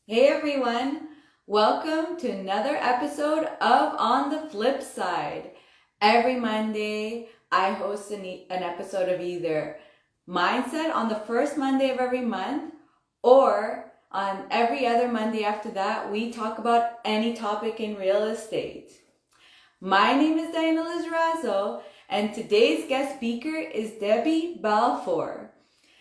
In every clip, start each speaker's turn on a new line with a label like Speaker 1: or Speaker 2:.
Speaker 1: Hey everyone, welcome to another episode of On the Flipside. Every Monday, I host an episode of either Mindset on the first Monday of every month, or on every other Monday after that, we talk about any topic in real estate. My name is Diana Lizarazo, and today's guest speaker is Debbie Balfour.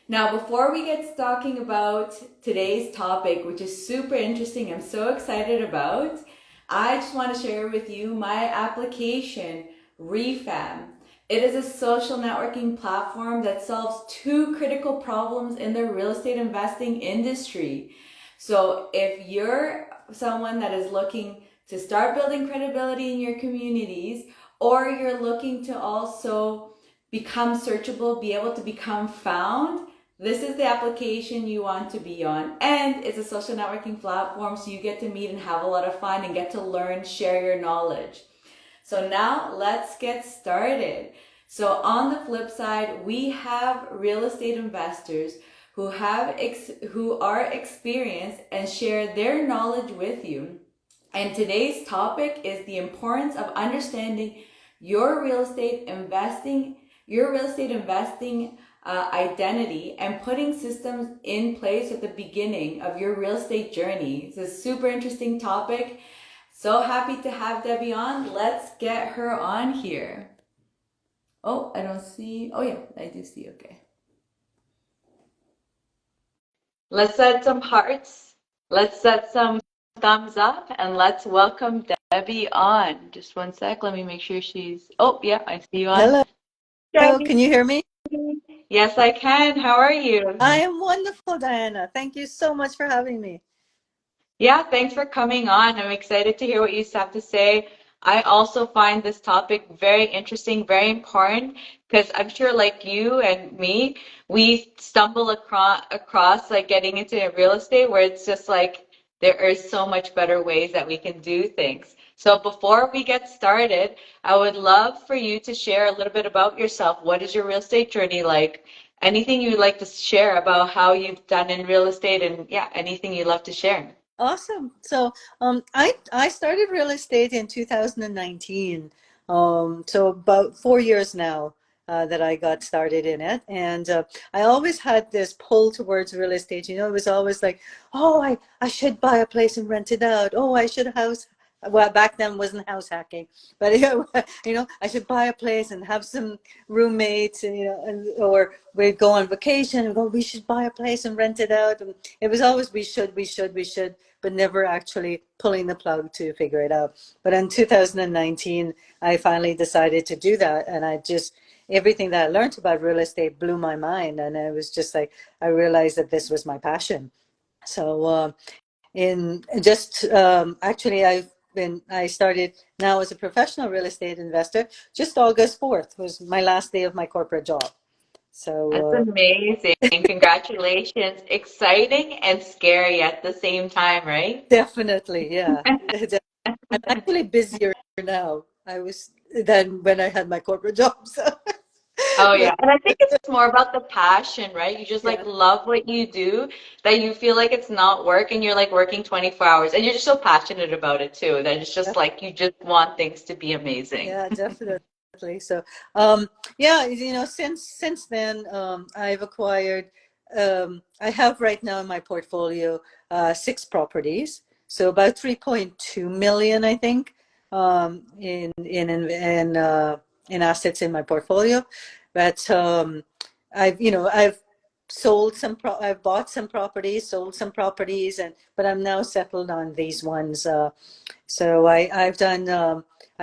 Speaker 1: Now, before we get talking about today's topic, which is super interesting, I'm so excited about, I just want to share with you my application, Refam. It is a social networking platform that solves two critical problems in the real estate investing industry. So if you're someone that is looking to start building credibility in your communities, or you're looking to also become searchable, be able to become found, this is the application you want to be on. And it's a social networking platform, so you get to meet and have a lot of fun and get to learn, share your knowledge. So now let's get started. So on the flip side, we have real estate investors who are experienced and share their knowledge with you. And today's topic is the importance of understanding your real estate investing, identity, and putting systems in place at the beginning of your real estate journey. It's a super interesting topic. So happy to have Debbie on. Let's get her on here. Oh, I don't see. Oh, yeah, I do see. Okay. Let's set some hearts. Let's set some thumbs up and let's welcome Debbie on. Just one sec. Let me make sure she's. Oh, yeah, I see you on.
Speaker 2: Hello,
Speaker 1: Debbie.
Speaker 2: can you hear me?
Speaker 1: Yes, I can. How are you?
Speaker 2: I am wonderful, Diana. Thank you so much for having me.
Speaker 1: Yeah, thanks for coming on. I'm excited to hear what you have to say. I also find this topic very interesting, very important, because I'm sure like you and me, we stumble across like getting into real estate where it's just like there are so much better ways that we can do things. So before we get started, I would love for you to share a little bit about yourself. What is your real estate journey like? Anything you'd like to share about how you've done in real estate and yeah, anything you'd love to share.
Speaker 2: Awesome. So I started real estate in 2019. So about 4 years now that I got started in it, and I always had this pull towards real estate. It was always like, oh, I should buy a place and rent it out. Oh, I should house. Well, back then wasn't house hacking, but I should buy a place and have some roommates, and or we'd go on vacation and go, we should buy a place and rent it out. And it was always we should, but never actually pulling the plug to figure it out. But in 2019, I finally decided to do that. And everything that I learned about real estate blew my mind. And I was just like, I realized that this was my passion. So, in just actually, I started now as a professional real estate investor. Just August 4th was my last day of my corporate job.
Speaker 1: That's
Speaker 2: So,
Speaker 1: amazing. Congratulations. Exciting and scary at the same time, right?
Speaker 2: definitely, yeah. I'm actually busier now. I was than when I had my corporate job. So,
Speaker 1: Oh
Speaker 2: but
Speaker 1: yeah. And I think it's more about the passion, right? You just like
Speaker 2: yeah,
Speaker 1: love what you do that you feel like it's not work and you're like working 24 hours and you're just so passionate about it too that it's just like you just want things to be amazing.
Speaker 2: yeah, definitely. So, um, yeah, since then, I've acquired. I have right now in my portfolio 6 properties, so about 3.2 million, I think, in assets in my portfolio. But I've I've bought some properties, sold some properties, but I'm now settled on these ones. I've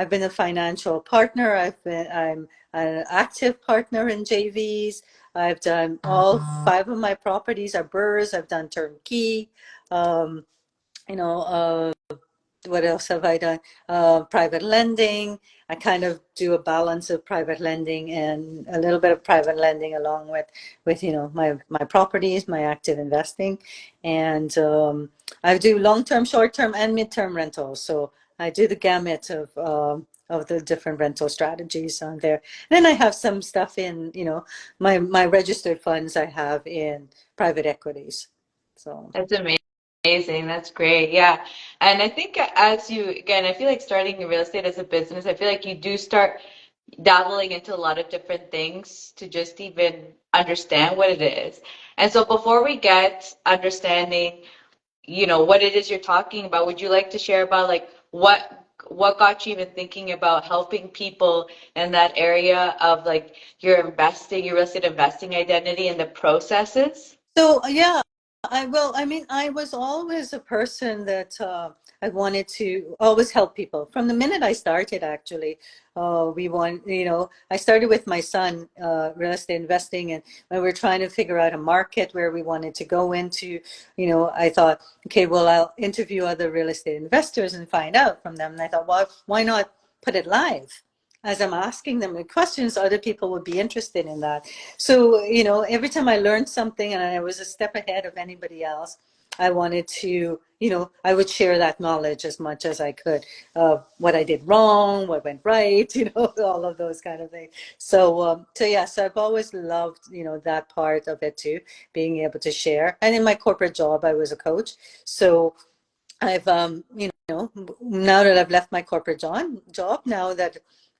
Speaker 2: been a financial partner. I'm an active partner in JVs. I've done all 5 of my properties are BRRRRs. I've done turnkey. Um, you know, uh, what else have I done? Private lending. I kind of do a balance of private lending and a little bit of private lending along with my properties, my active investing, and I do long-term, short-term, and mid-term rentals. So I do the gamut of the different rental strategies on there. And then I have some stuff in my registered funds I have in private equities. So
Speaker 1: That's amazing. Amazing. That's great. Yeah. And I think as you, again, I feel like starting real estate as a business, I feel like you do start dabbling into a lot of different things to just even understand what it is. And so before we get understanding, what it is you're talking about, would you like to share about like what got you even thinking about helping people in that area of like your real estate investing identity and the processes?
Speaker 2: So yeah, I mean, I was always a person that I wanted to always help people. From the minute I started, actually, I started with my son, real estate investing, and when we were trying to figure out a market where we wanted to go into, I thought, okay, well, I'll interview other real estate investors and find out from them. And I thought, well, why not put it live? As I'm asking them the questions, other people would be interested in that. So, every time I learned something and I was a step ahead of anybody else, I wanted to, I would share that knowledge as much as I could. What I did wrong, what went right, all of those kind of things. So yes, I've always loved, that part of it too, being able to share. And in my corporate job, I was a coach. So I've, now that I've left my corporate job, now that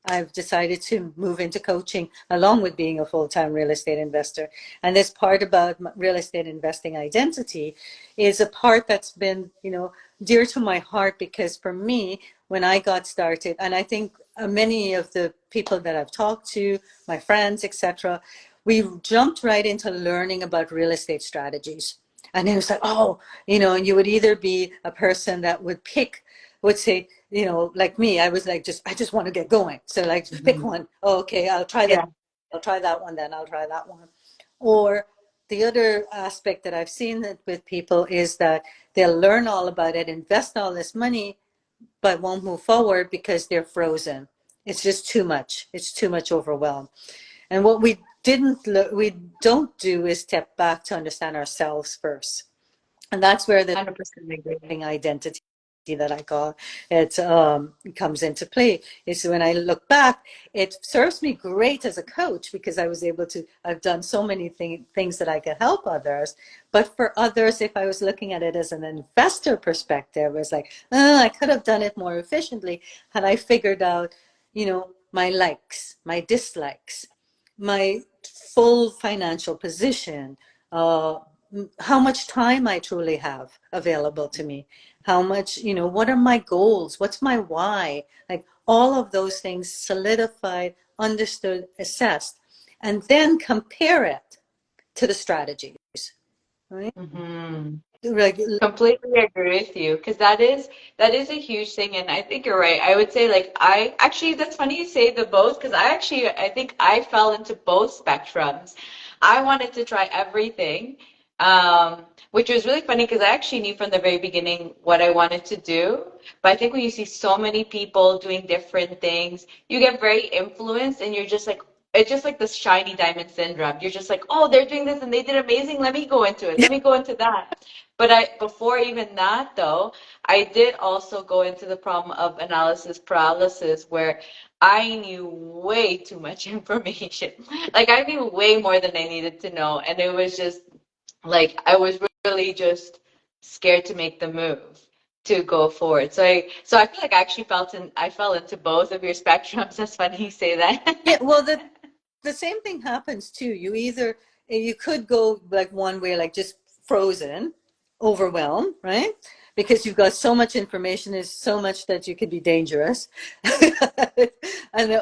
Speaker 2: I've decided to move into coaching along with being a full-time real estate investor. And this part about real estate investing identity is a part that's been, dear to my heart because for me, when I got started, and I think many of the people that I've talked to, my friends, etc., we jumped right into learning about real estate strategies. And it was like, oh, you would either be a person that would say, like me, I was like, I just want to get going. So like, pick
Speaker 1: Mhm.
Speaker 2: one. Oh, okay, I'll try this.
Speaker 1: Yeah.
Speaker 2: I'll try that one, then I'll try that one. Or the other aspect that I've seen that with people is that they'll learn all about it, invest all this money, but won't move forward because they're frozen. It's just too much. It's too much overwhelm. And what we don't do is step back to understand ourselves first. And that's where the
Speaker 1: 100% agree.
Speaker 2: identity that I call it comes into play. Is when I look back, it serves me great as a coach because I've done so many things that I could help others. But for others, if I was looking at it as an investor perspective, it was like, oh, I could have done it more efficiently had I figured out, my likes, my dislikes, my full financial position, uh, how much time I truly have available to me, how much, what are my goals, what's my why, like all of those things solidified, understood, assessed, and then compare it to the strategies, right?
Speaker 1: Hmm.
Speaker 2: Like,
Speaker 1: Completely agree with you because that is a huge thing, and I think you're right. I would say like I actually that's funny you say the both because I think I fell into both spectrums. I wanted to try everything, which was really funny because I actually knew from the very beginning what I wanted to do. But I think when you see so many people doing different things, you get very influenced, and you're just like it's just like this shiny diamond syndrome. You're just like, oh, they're doing this and they did amazing. Let me go into it. Let me go into that. But before even that though, I did also go into the problem of analysis paralysis where I knew way too much information. Like I knew way more than I needed to know. And it was just like I was really just scared to make the move to go forward. So I feel like I fell into both of your spectrums. That's funny you say
Speaker 2: yeah,
Speaker 1: that.
Speaker 2: well, the same thing happens too. You could go like one way, like just frozen, overwhelmed, right? Because you've got so much information, there's so much that you could be dangerous.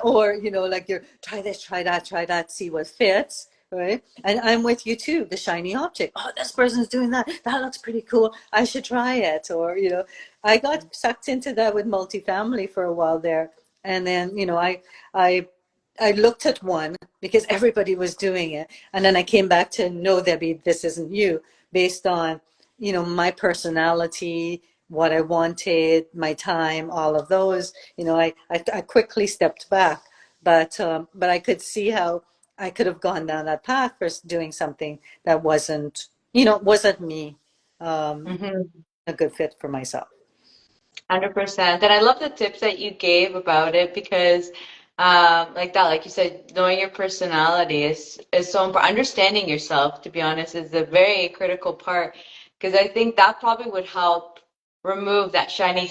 Speaker 2: Or, like you're try that, see what fits, right? And I'm with you too, the shiny object. Oh, this person's doing that. That looks pretty cool. I should try it. Or, I got sucked into that with multifamily for a while there. And then, I I looked at one because everybody was doing it. And then I came back to, no, Debbie, this isn't you, based on, my personality, what I wanted, my time, all of those. I quickly stepped back, but I could see how I could have gone down that path for doing something that wasn't me,
Speaker 1: Mhm.
Speaker 2: a good fit for myself.
Speaker 1: 100%. And I love the tips that you gave about it because, like that, like you said, knowing your personality is so important. Understanding yourself, to be honest, is a very critical part because I think that probably would help remove that shiny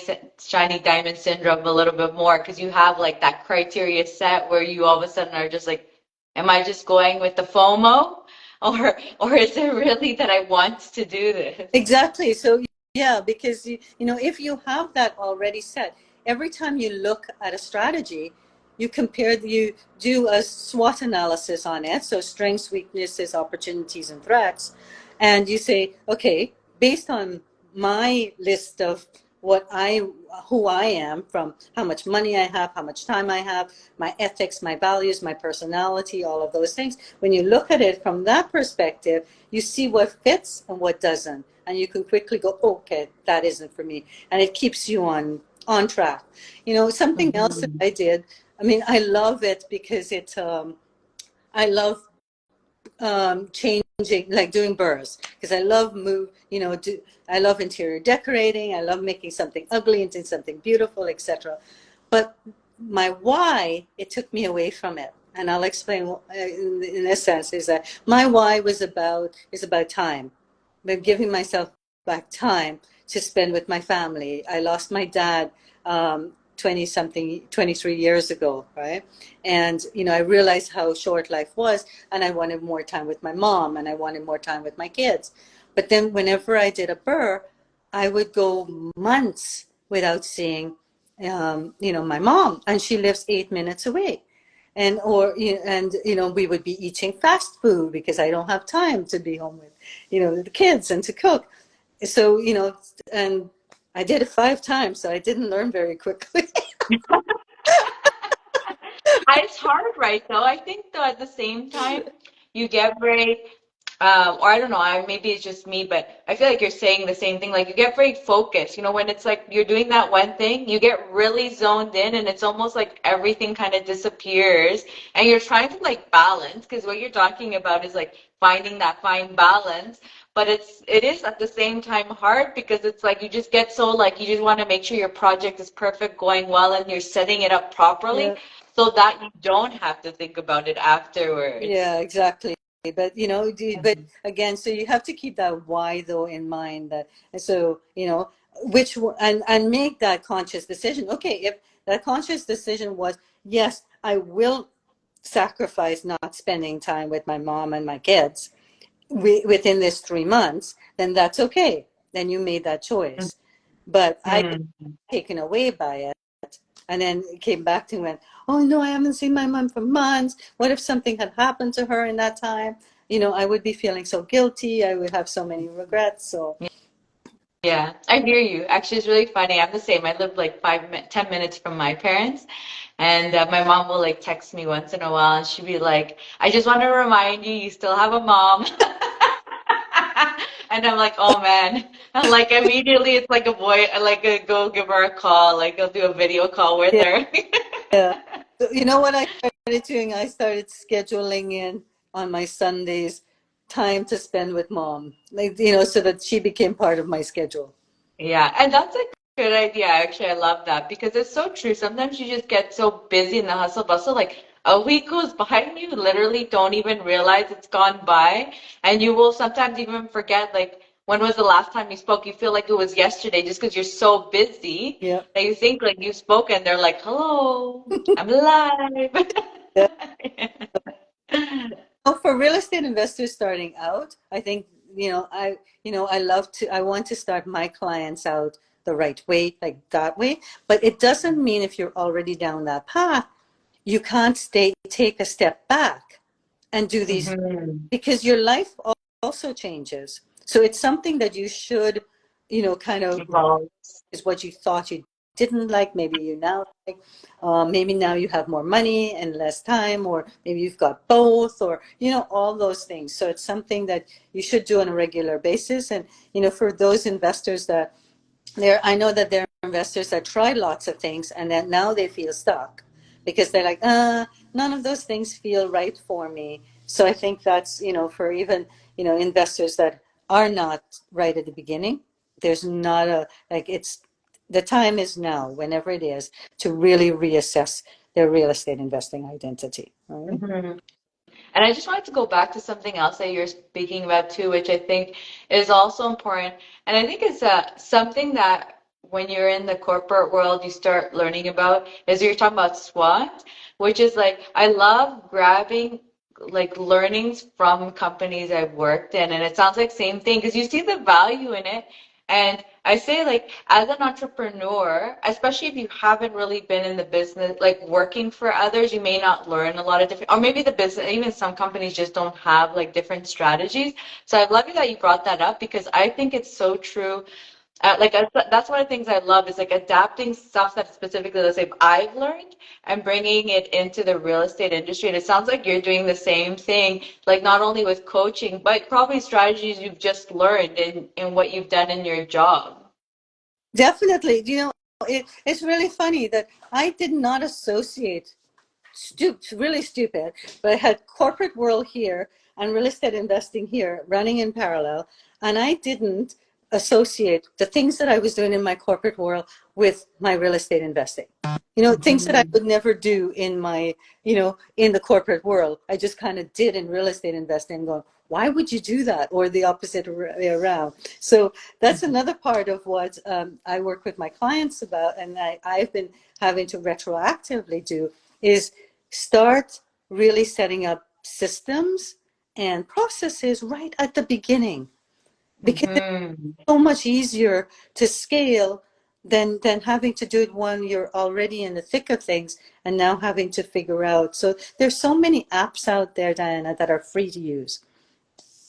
Speaker 1: diamond syndrome a little bit more because you have like that criteria set where you all of a sudden are just like, am I just going with the FOMO or is it really that I want to do this?
Speaker 2: Exactly. So yeah, because if you have that already set, every time you look at a strategy, you do a SWOT analysis on it, so strengths, weaknesses, opportunities, and threats, and you say, okay, based on my list of what I who I am, from how much money I have, how much time I have, my ethics, my values, my personality, all of those things. When you look at it from that perspective, you see what fits and what doesn't, and you can quickly go, okay, that isn't for me, and it keeps you on track. Something else that
Speaker 1: Mhm.
Speaker 2: I did. I mean, I love it because I love changing, like doing burrs, because I love I love interior decorating. I love making something ugly into something beautiful, etc. But my why, it took me away from it, and I'll explain. In a sense, is that my why is about time, but giving myself back time to spend with my family. I lost my dad 20 something, 23 years ago, right? And, I realized how short life was, and I wanted more time with my mom, and I wanted more time with my kids. But then whenever I did a burr, I would go months without seeing, my mom, and she lives 8 minutes away. And we would be eating fast food because I don't have time to be home with, the kids and to cook. So, and I did it 5 times, so I didn't learn very quickly.
Speaker 1: It's hard, right, though. I think though at the same time you get very or I don't know, maybe it's just me, but I feel like you're saying the same thing. Like you get very focused, when it's like you're doing that one thing, you get really zoned in and it's almost like everything kind of disappears and you're trying to like balance because what you're talking about is like finding that fine balance. But it is at the same time hard because it's like you just get so like you just want to make sure your project is perfect, going well, and you're setting it up properly
Speaker 2: Yeah.
Speaker 1: so that you don't have to think about it afterwards.
Speaker 2: Yeah, exactly. But but again, so you have to keep that why though in mind. That and so and make that conscious decision. Okay, if that conscious decision was, yes, I will sacrifice not spending time with my mom and my kids within this 3 months, then that's okay. Then you made that choice. But I got
Speaker 1: Mhm.
Speaker 2: taken away by it, and then it came back to me and went, oh no, I haven't seen my mom for months. What if something had happened to her in that time? I would be feeling so guilty. I would have so many regrets. So
Speaker 1: Yeah, I hear you. Actually, it's really funny. I'm the same. I live like 10 minutes from my parents, and my mom will like text me once in a while, and she'd be like, "I just want to remind you, you still have a mom." And I'm like, "Oh man!" And like immediately, it's like a boy. I like go give her a call. Like I'll do a video call with
Speaker 2: yeah,
Speaker 1: her.
Speaker 2: yeah. So you know what I started doing? I started scheduling in on my Sundays time to spend with mom, like so that she became part of my schedule.
Speaker 1: Yeah, and that's a good idea. Actually, I love that because it's so true. Sometimes you just get so busy in the hustle bustle, like a week goes by and you literally don't even realize it's gone by. And you will sometimes even forget, like, when was the last time you spoke? You feel like it was yesterday just because you're so busy
Speaker 2: Yeah.
Speaker 1: that you think like you spoke and they're like, hello, I'm alive.
Speaker 2: Yeah. Well, for real estate investors starting out, I think, I want to start my clients out the right way, like that way. But it doesn't mean if you're already down that path, you can't take a step back and do these,
Speaker 1: Mhm.
Speaker 2: because your life also changes. So it's something that you should, kind of
Speaker 1: Evolve.
Speaker 2: is what you thought you didn't like, maybe you now like. Maybe now you have more money and less time, or maybe you've got both, or all those things. So it's something that you should do on a regular basis. And for those investors that I know that there are investors that try lots of things and that now they feel stuck because they're like, none of those things feel right for me. So I think that's, for even, investors that are not right at the beginning, there's not the time is now, whenever it is, to really reassess their real estate investing identity. All right.
Speaker 1: Mhm. And I just wanted to go back to something else that you're speaking about too, which I think is also important. And I think it's something that when you're in the corporate world, you start learning about is you're talking about SWOT, which is like, I love grabbing like learnings from companies I've worked in. And it sounds like same thing because you see the value in it. And I say like as an entrepreneur, especially if you haven't really been in the business, like working for others, you may not learn a lot of different, or maybe the business, even some companies just don't have like different strategies. So I love you that you brought that up because I think it's so true that's one of the things I love is like adapting stuff that specifically, let's say, I've learned and bringing it into the real estate industry. And it sounds like you're doing the same thing, like not only with coaching, but probably strategies you've just learned in what you've done in your job.
Speaker 2: Definitely. It's really funny that I did not associate really stupid, but I had corporate world here and real estate investing here running in parallel, and I didn't associate the things that I was doing in my corporate world with my real estate investing. Things that I
Speaker 1: Mhm.
Speaker 2: would never do in my, in the corporate world. I just kind of did in real estate investing, going, why would you do that? Or the opposite way around. So that's another part of what I work with my clients about, and I've been having to retroactively do is start really setting up systems and processes right at the beginning, because it's
Speaker 1: Mhm.
Speaker 2: so much easier to scale than having to do it when you're already in the thick of things and now having to figure out. So there's so many apps out there, Diana, that are free to use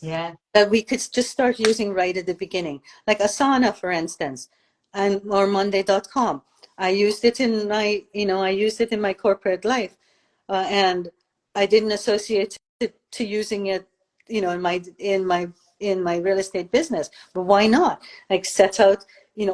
Speaker 1: Yeah.
Speaker 2: that we could just start using right at the beginning, like Asana, for instance, and or Monday.com. I used it in my corporate life, and I didn't associate it to using it, in my real estate business. But why not? Like set out,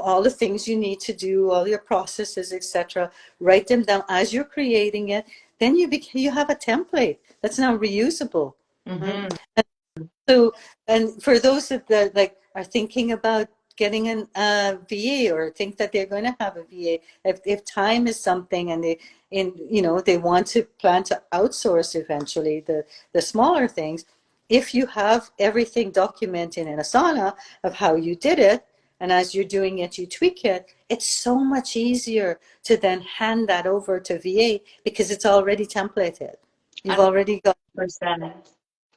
Speaker 2: all the things you need to do, all your processes, etc. Write them down as you're creating it. Then you have a template that's now reusable. Mhm.
Speaker 1: Mhm.
Speaker 2: So, and for those that like are thinking about getting a VA or think that they're going to have a VA, if time is something and they want to plan to outsource eventually the smaller things, if you have everything documented in Asana of how you did it, and as you're doing it, you tweak it, it's so much easier to then hand that over to VA because it's already templated. You've already got
Speaker 1: 100%.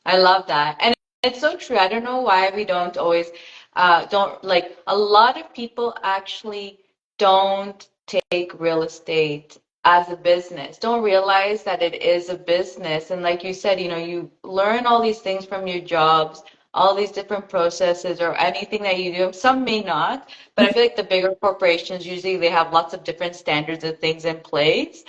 Speaker 1: I love that. And it's so true. I don't know why we don't always, don't like a lot of people actually don't take real estate as a business, don't realize that it is a business. And like you said, you learn all these things from your jobs, all these different processes or anything that you do. Some may not, but I feel like the bigger corporations usually they have lots of different standards and things in place.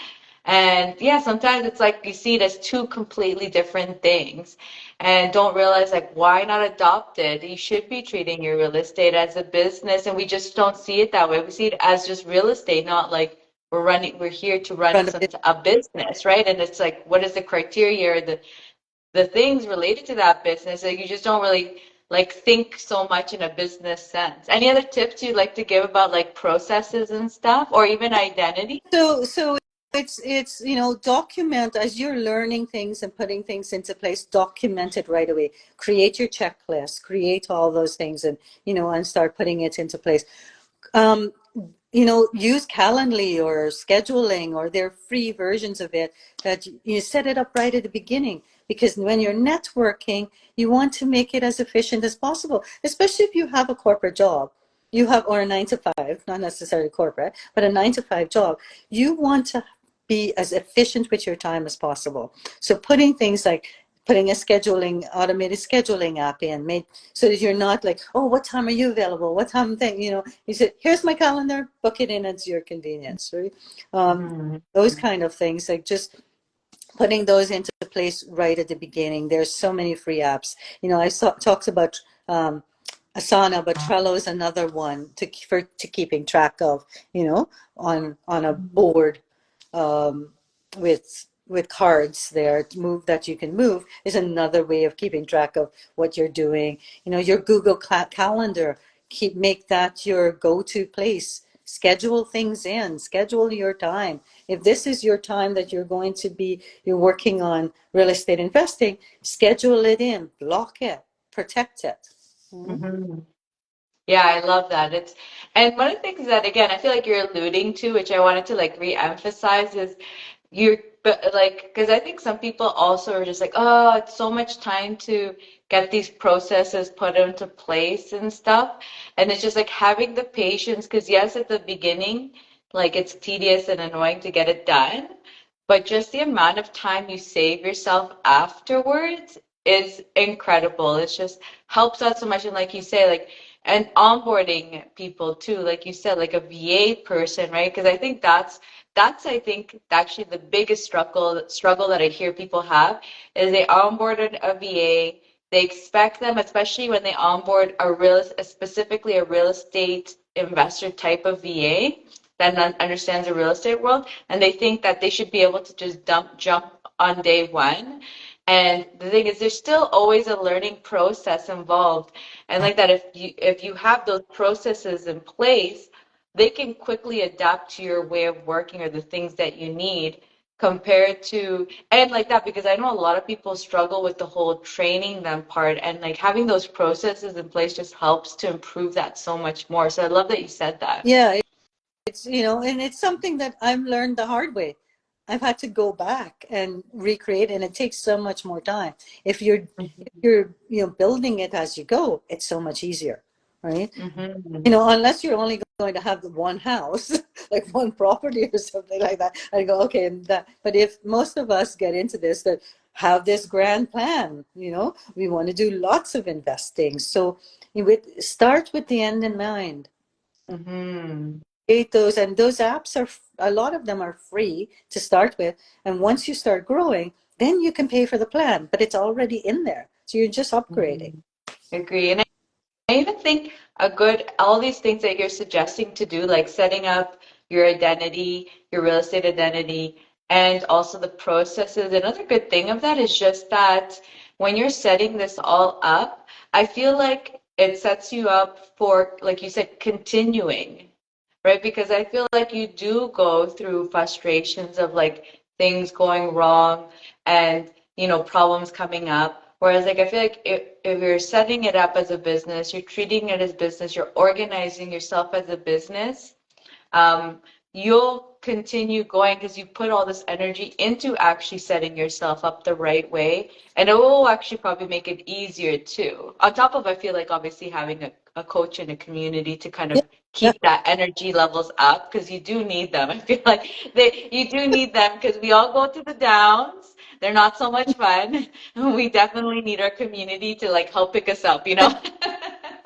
Speaker 1: And yeah, sometimes it's like you see it as two completely different things and don't realize like why not adopt it? You should be treating your real estate as a business and we just don't see it that way. We see it as just real estate, not like we're here to run
Speaker 2: front of it.
Speaker 1: a business, right? And it's like what is the criteria or the things related to that business? Like you just don't really like think so much in a business sense. Any other tips you'd like to give about like processes and stuff or even identity?
Speaker 2: So it's document as you're learning things and putting things into place, document it right away. Create your checklist, create all those things, and start putting it into place. Um, use Calendly or scheduling, or there are free versions of it that you set it up right at the beginning. Because when you're networking, you want to make it as efficient as possible, especially if you have a corporate job. Or a 9 to 5, not necessarily corporate, but a 9 to 5 job. You want to be as efficient with your time as possible. So putting a automated scheduling app in, so that you're not like, oh, what time are you available? What time thing? You said, here's my calendar, book it in at your convenience, right?
Speaker 1: Mhm.
Speaker 2: Those kind of things, like just putting those into place right at the beginning. There's so many free apps. I talked about Asana, but Trello is another one to keeping track of, on a board, um, with cards there to move that you can move is another way of keeping track of what you're doing. Your Google Calendar, make that your go-to place. schedule things in, schedule your time. If this is your time that you're working on real estate investing, schedule it in, block it, protect it. Mhm.
Speaker 1: Mhm. Yeah, I love that. And one of the things that again I feel like you're alluding to, which I wanted to like re-emphasize, is you're but like because I think some people also are just like, oh, it's so much time to get these processes put into place and stuff. And it's just like having the patience, because yes, at the beginning, like it's tedious and annoying to get it done, but just the amount of time you save yourself afterwards is incredible. It's just helps out so much. And like you say, like and onboarding people too, like you said, like a VA person, right? Because I think that's I think actually the biggest struggle that I hear people have is they onboarded a VA. They expect them, especially when they onboard specifically a real estate investor type of VA that understands the real estate world, and they think that they should be able to just jump on day one. And the thing is, there's still always a learning process involved. And like that, if you have those processes in place, they can quickly adapt to your way of working or the things that you need compared to and like that because I know a lot of people struggle with the whole training them part and like having those processes in place just helps to improve that so much more. So I love that you said that.
Speaker 2: Yeah, it's, and it's something that I've learned the hard way. I've had to go back and recreate, and it takes so much more time. If you're building it as you go, it's so much easier, right?
Speaker 1: Mm-hmm.
Speaker 2: Unless you're only going to have the one house, like one property or something like that, I go, okay, and that. But if most of us get into this, that have this grand plan, we want to do lots of investing. So you would start with the end in mind.
Speaker 1: Mm-hmm.
Speaker 2: Create those, and those apps are a lot of them are free to start with. And once you start growing, then you can pay for the plan, but it's already in there. So you're just upgrading.
Speaker 1: Mm-hmm. Agree. And I even think all these things that you're suggesting to do, like setting up your identity, your real estate identity, and also the processes. Another good thing of that is just that when you're setting this all up, I feel like it sets you up for, like you said, continuing, right? Because I feel like you do go through frustrations of like things going wrong and, problems coming up. Whereas like I feel like if you're setting it up as a business, you're treating it as business, you're organizing yourself as a business, um, you'll continue going because you put all this energy into actually setting yourself up the right way. And it will actually probably make it easier too. On top of, I feel like obviously having a coach and a community to kind
Speaker 2: Yeah.
Speaker 1: of keep that energy levels up because you do need them. I feel like you do need them because we all go to the downs. They're not so much fun. We definitely need our community to like help pick us up, you know?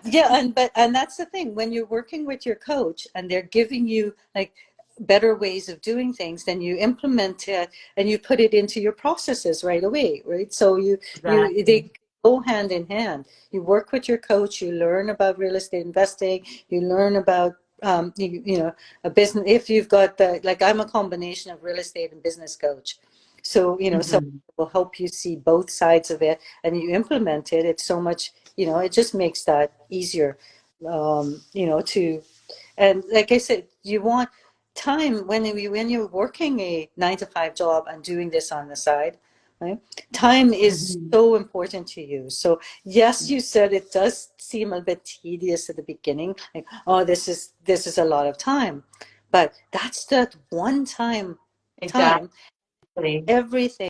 Speaker 2: Yeah, and that's the thing. When you're working with your coach and they're giving you like better ways of doing things, then you implement it and you put it into your processes right away, right? So
Speaker 1: Exactly.
Speaker 2: they go hand in hand. You work with your coach, you learn about real estate investing, you learn about a business. If you've got like I'm a combination of real estate and business coach. So, so
Speaker 1: Hmm.
Speaker 2: it will help you see both sides of it and you implement it. It's so much, it just makes that easier, and like I said, you want time when you're working a 9 to 5 job and doing this on the side, right? Time is
Speaker 1: Hmm.
Speaker 2: so important to you. So yes, you said it does seem a bit tedious at the beginning, like, oh, this is a lot of time, but that's that one time
Speaker 1: Exactly.
Speaker 2: everything,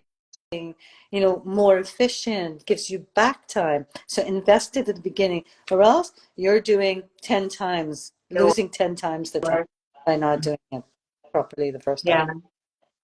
Speaker 2: more efficient, gives you back time. So invest it at the beginning, or else you're doing 10 times,
Speaker 1: It
Speaker 2: losing 10 times the time
Speaker 1: works.
Speaker 2: by not doing it properly the first time.
Speaker 1: Yeah.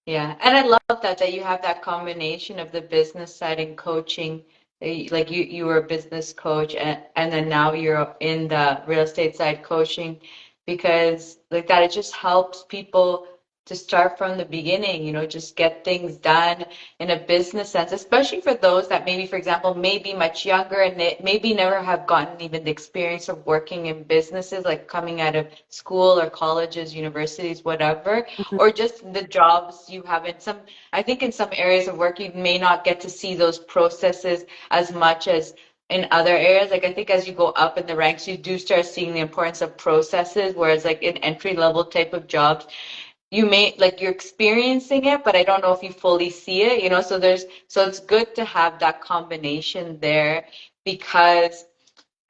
Speaker 1: Yeah, and I love that you have that combination of the business side and coaching. Like you were a business coach and then now you're in the real estate side coaching because like that it just helps people to start from the beginning, just get things done in a business sense, especially for those that maybe, for example, may be much younger and they maybe never have gotten even the experience of working in businesses, like coming out of school or colleges, universities, whatever,
Speaker 2: Mhm.
Speaker 1: or just the jobs you have in some, I think in some areas of work, you may not get to see those processes as much as in other areas. Like I think as you go up in the ranks, you do start seeing the importance of processes, whereas like in entry level type of jobs, you may like you're experiencing it, but I don't know if you fully see it, you know, so it's good to have that combination there because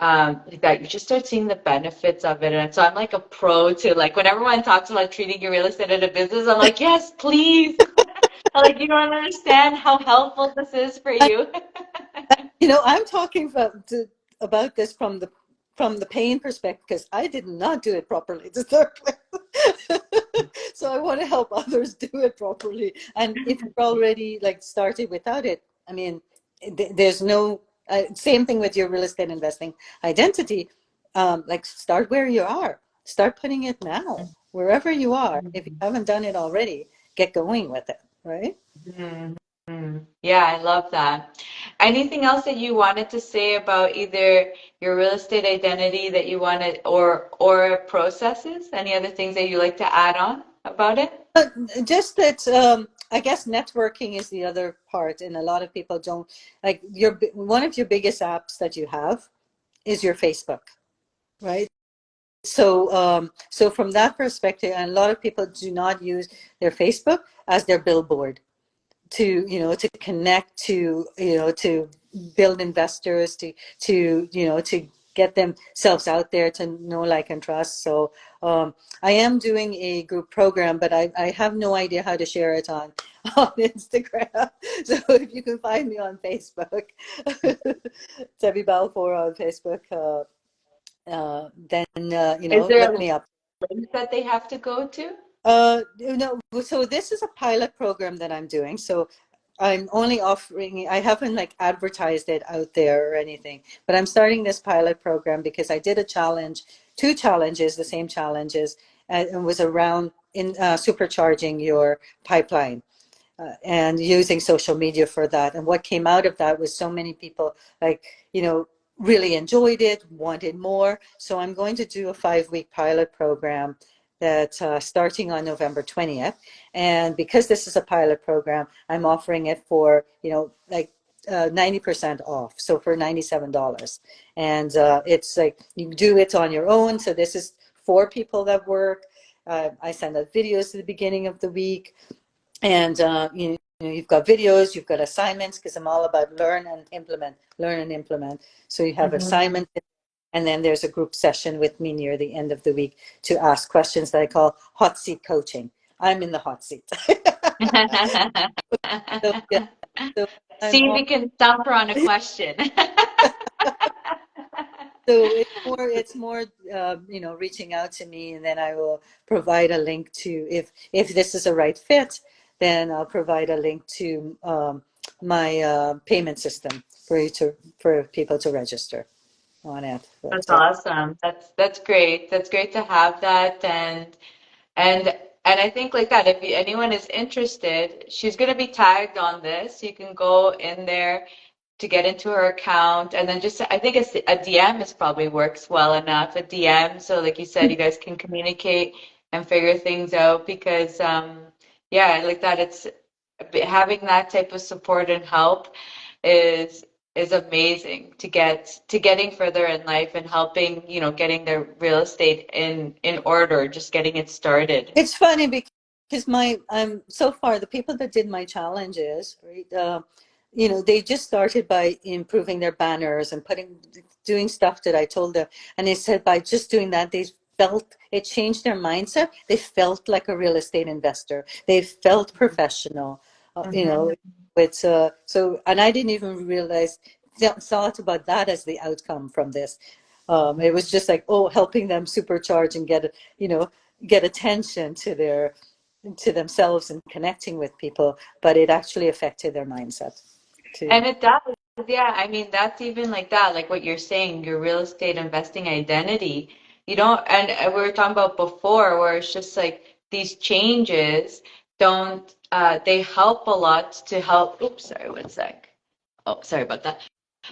Speaker 1: like that you just start seeing the benefits of it. And so I'm like a pro to like when everyone talks about treating your real estate as a business, I'm like, yes, please. I'm like, you don't understand how helpful this is for you.
Speaker 2: I'm talking about this from the pain perspective because I did not do it properly to start with. So I want to help others do it properly. And if you're already like started without it, I mean, there's no same thing with your real estate investing identity. Like start where you are. Start putting it now, wherever you are. If you haven't done it already, get going with it, right?
Speaker 1: Mhm. Yeah, I love that. Anything else that you wanted to say about either your real estate identity that you wanted or processes? Any other things that you like to add on about it?
Speaker 2: Just that I guess networking is the other part, and a lot of people don't like one of your biggest apps that you have is your Facebook, right? So from that perspective, and a lot of people do not use their Facebook as their billboard to connect to build investors to get themselves out there to know, like, and trust. So I am doing a group program, but I have no idea how to share it on on Instagram. So if you can find me on Facebook, Debbie Balfour on Facebook, then
Speaker 1: Is there
Speaker 2: look
Speaker 1: a
Speaker 2: me up.
Speaker 1: link that they have to go to?
Speaker 2: No, so this is a pilot program that I'm doing. So I'm only offering, I haven't like advertised it out there or anything, but I'm starting this pilot program because I did a challenge, two challenges, the same challenges, and it was around in supercharging your pipeline and using social media for that. And what came out of that was so many people like, really enjoyed it, wanted more. So I'm going to do a 5-week pilot program that starting on November 20th. And because this is a pilot program, I'm offering it for, like 90% off. So for $97. And it's like you do it on your own. So this is for people that work. I send out videos at the beginning of the week. And you've got videos, you've got assignments, because I'm all about learn and implement. So you have
Speaker 1: Mhm.
Speaker 2: assignments, and then there's a group session with me near the end of the week to ask questions that I call hot seat coaching. I'm in the hot seat. So yeah, so I'm
Speaker 1: See if
Speaker 2: all,
Speaker 1: you can stump her on a question.
Speaker 2: so it's more reaching out to me, and then I will provide a link to, if this is a right fit, then I'll provide a link to my payment system for people to register on it. But
Speaker 1: That's awesome. That's great. That's great to have that and and I think like that if anyone is interested, she's going to be tagged on this. You can go in there to get into her account and then just I think a DM is probably works well enough. A DM so like you said you guys can communicate and figure things out because yeah, like that it's having that type of support and help is is amazing to getting further in life and helping, getting their real estate in order, just getting it started.
Speaker 2: it's funny because so far the people that did my challenges, right? They just started by improving their banners and doing stuff that I told them, and they said by just doing that, they felt it changed their mindset. They felt like a real estate investor. They felt professional.
Speaker 1: Mhm.
Speaker 2: It's so, and I didn't even realize thought about that as the outcome from this. It was just like, oh, helping them supercharge and get attention to themselves and connecting with people, but it actually affected their mindset too.
Speaker 1: And it does, yeah. I mean, that's even like that, like what you're saying, your real estate investing identity. You don't, and we were talking about before, where it's just like these changes don't, they help a lot to help. Oops, sorry, one sec. Oh, sorry about that.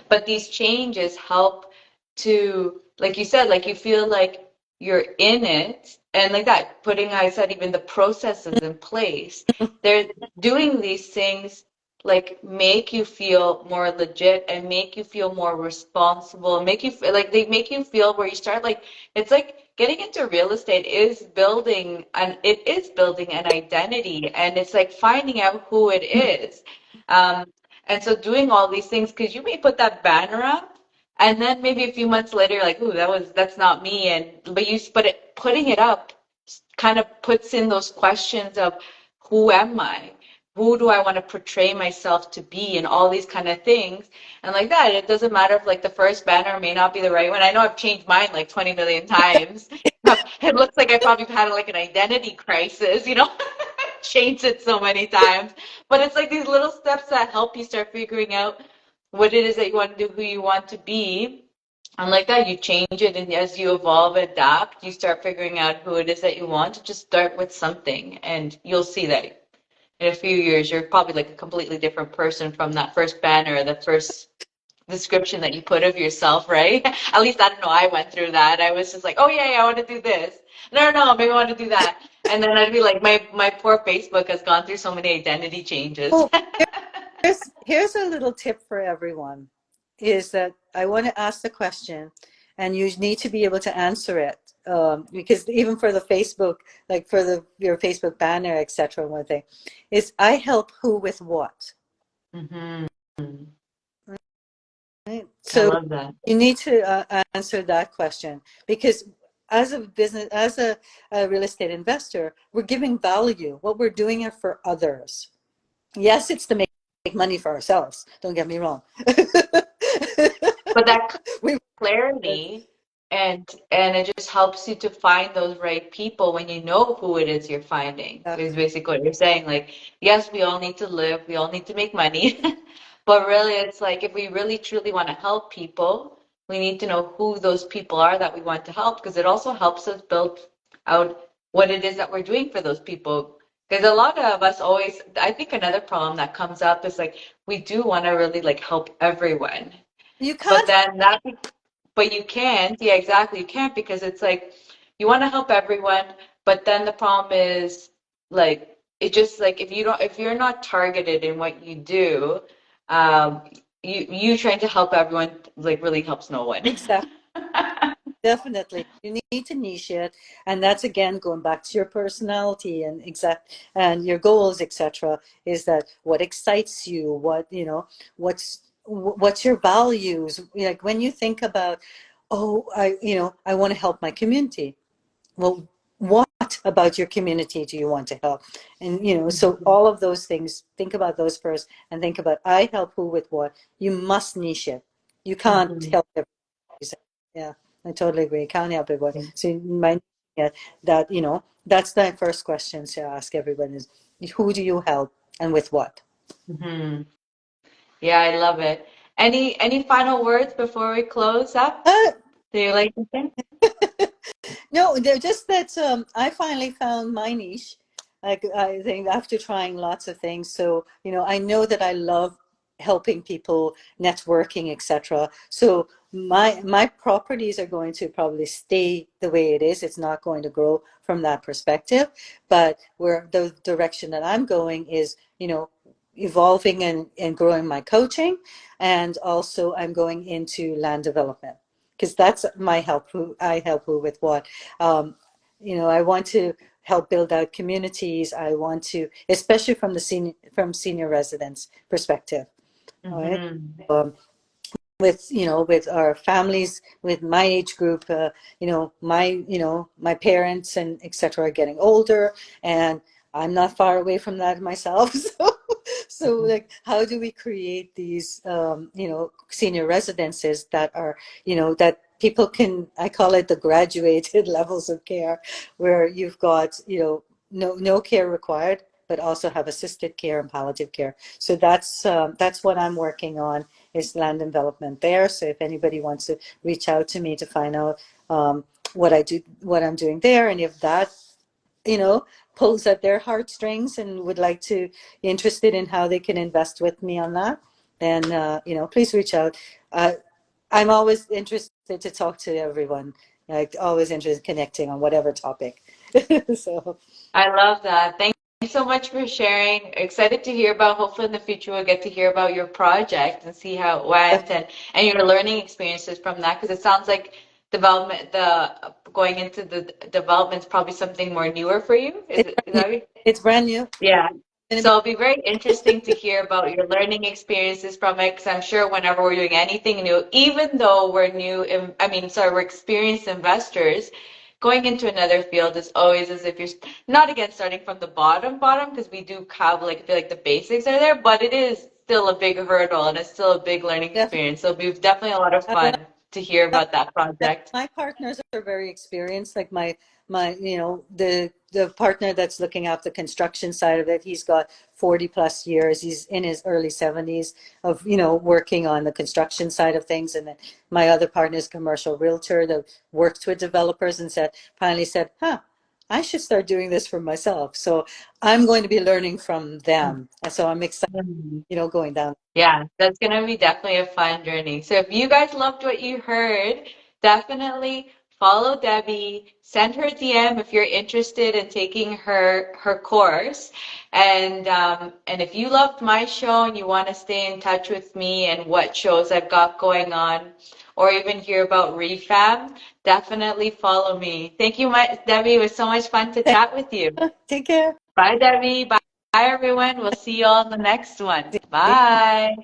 Speaker 1: But these changes help to, like you said, like you feel like you're in it and like that, putting, I said, even the processes in place. They're doing these things like make you feel more legit and make you feel more responsible, make you feel like they make you feel where you start like it's like getting into real estate is building an identity and it's like finding out who it is. Um, and so doing all these things because you may put that banner up and then maybe a few months later you're like, ooh, that's not me. And putting it up kind of puts in those questions of who am I? Who do I want to portray myself to be and all these kind of things. And like that, it doesn't matter if like the first banner may not be the right one. I know I've changed mine like 20 million times. It looks like I probably had like an identity crisis, you know, changed it so many times. But it's like these little steps that help you start figuring out what it is that you want to do, who you want to be. And like that, you change it, and as you evolve, adapt, you start figuring out who it is that you want to just start with something, and you'll see that in a few years, you're probably like a completely different person from that first banner, the first description that you put of yourself, right? At least I don't know, I went through that. I was just like, oh yeah, I want to do this. No, maybe I want to do that. And then I'd be like, my poor Facebook has gone through so many identity changes.
Speaker 2: Oh, here's a little tip for everyone, is that I want to ask the question, and you need to be able to answer it. Because even for the Facebook, like for your Facebook banner, etc., one thing is I help who with what,
Speaker 1: Hmm.
Speaker 2: right?
Speaker 1: I
Speaker 2: So
Speaker 1: love that.
Speaker 2: you need to answer that question because as a business, as a real estate investor, we're giving value. What we're doing it for others. Yes, it's to make money for ourselves. Don't get me wrong.
Speaker 1: But that
Speaker 2: we
Speaker 1: clarity and it just helps you to find those right people when you know who it is you're finding is basically what you're saying. Like, yes, we all need to live, we all need to make money, but really it's like if we really truly want to help people, we need to know who those people are that we want to help because it also helps us build out what it is that we're doing for those people. Because a lot of us always, I think another problem that comes up is like we do want to really like help everyone.
Speaker 2: you
Speaker 1: But
Speaker 2: can't
Speaker 1: then that, but you can't. Yeah, exactly. You can't because it's like you want to help everyone, but then the problem is like it just like if you're not targeted in what you do, um, you trying to help everyone like really helps no one.
Speaker 2: accept. Definitely. You need to niche it. And that's again going back to your personality and your goals, etc. Is that what excites you, what's your values? Like when you think about, oh, I want to help my community. Well, what about your community do you want to help? And so all of those things, think about those first and think about I help who with what. You must niche it. You can't
Speaker 1: Mhm.
Speaker 2: help everybody. Yeah, I totally agree. Can't help everybody. So my yeah, that that's the first question to ask everyone is who do you help and with what?
Speaker 1: Mhm. Yeah, I love it. Any final words before we close up?
Speaker 2: Uh,
Speaker 1: Do you like to say?
Speaker 2: No, they're just that I finally found my niche. Like I think after trying lots of things, so I know that I love helping people, networking, etc. So my properties are going to probably stay the way it is. It's not going to grow from that perspective. But where the direction that I'm going is, evolving and growing my coaching, and also I'm going into land development because that's my help. I help who with what. Um, I want to help build out communities. I want to, especially from the senior residents perspective. All right.
Speaker 1: Hmm.
Speaker 2: With our families, with my age group, my parents and etc. are getting older, and I'm not far away from that myself. So like, how do we create these, senior residences that are, that people can, I call it the graduated levels of care, where you've got, no care required, but also have assisted care and palliative care. So that's what I'm working on is land development there. So if anybody wants to reach out to me to find out what I do, what I'm doing there, and if that you know pulls at their heartstrings and would like to interested in how they can invest with me on that, then please reach out. Uh, I'm always interested to talk to everyone. Like always interested in connecting on whatever topic. So
Speaker 1: I love that. Thank Thanks so much for sharing. Excited to hear about, hopefully in the future we'll get to hear about your project and see how it went and your learning experiences from that, because it sounds like going into the development is probably something more newer for you.
Speaker 2: It's
Speaker 1: Is
Speaker 2: brand new.
Speaker 1: that right?
Speaker 2: It's brand new.
Speaker 1: Yeah.
Speaker 2: Gonna
Speaker 1: So
Speaker 2: be
Speaker 1: it'll be very interesting to hear about your learning experiences from it, because I'm sure whenever we're doing anything new, even though we're new, we're experienced investors, going into another field is always as if you're not again starting from the bottom, because we do have like, I feel like the basics are there, but it is still a big hurdle and it's still a big learning
Speaker 2: definitely.
Speaker 1: experience. So it'll be definitely a lot of
Speaker 2: When
Speaker 1: fun to hear about that project.
Speaker 2: my partners are very experienced. Like my the partner that's looking after the construction side of it, he's got 40 plus years. He's in his early 70s of working on the construction side of things. And then my other partner is a commercial realtor that works with developers and finally said, huh, I should start doing this for myself. So I'm going to be learning from them. And so I'm excited, going down.
Speaker 1: Yeah, that's gonna be definitely a fun journey. So if you guys loved what you heard, definitely follow Debbie, send her a DM if you're interested in taking her course. And if you loved my show and you want to stay in touch with me and what shows I've got going on, or even hear about Refab, definitely follow me. Thank you, Debbie. It was so much fun to chat with you.
Speaker 2: Take care.
Speaker 1: Bye, Debbie. Bye, everyone. We'll see you all in the next one. Bye.